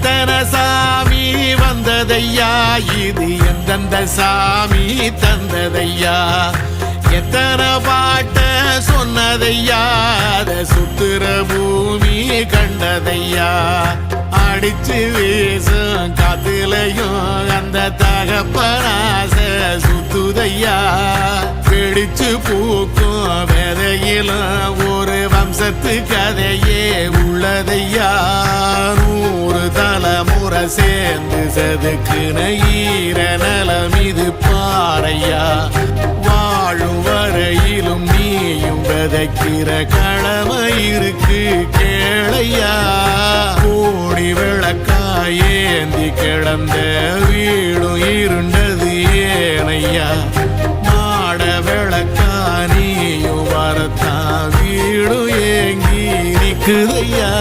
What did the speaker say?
எத்தனை சாமி வந்ததையா, இது எந்தெந்த சாமி தந்ததையா, எத்தனை பாட்ட சொன்னதையா, அத சுத்துற பூமி கண்டதையா, அடிச்சு வீசும் காத்துலையும் அந்த தகப்பனாச சுத்துதையா, பிடிச்சு பூக்கும் விதையிலும் ஒரு வம்சத்து கதையே உள்ளதையா, 100 தலைமுறை சேர்ந்து செதுக்குன ஈர நலம் இது பாறையா, வாழும் வரையிலும் நீயும் விதைக்கிற கடமை இருக்கு கேளையா, கோடி விளக்காயேந்தி கிடந்த வீடும் இருண்டது ஏனையா, மாட விளக்கா நீயும் வரத்தான் வீடும் ஏங்கி நிக்குதையா.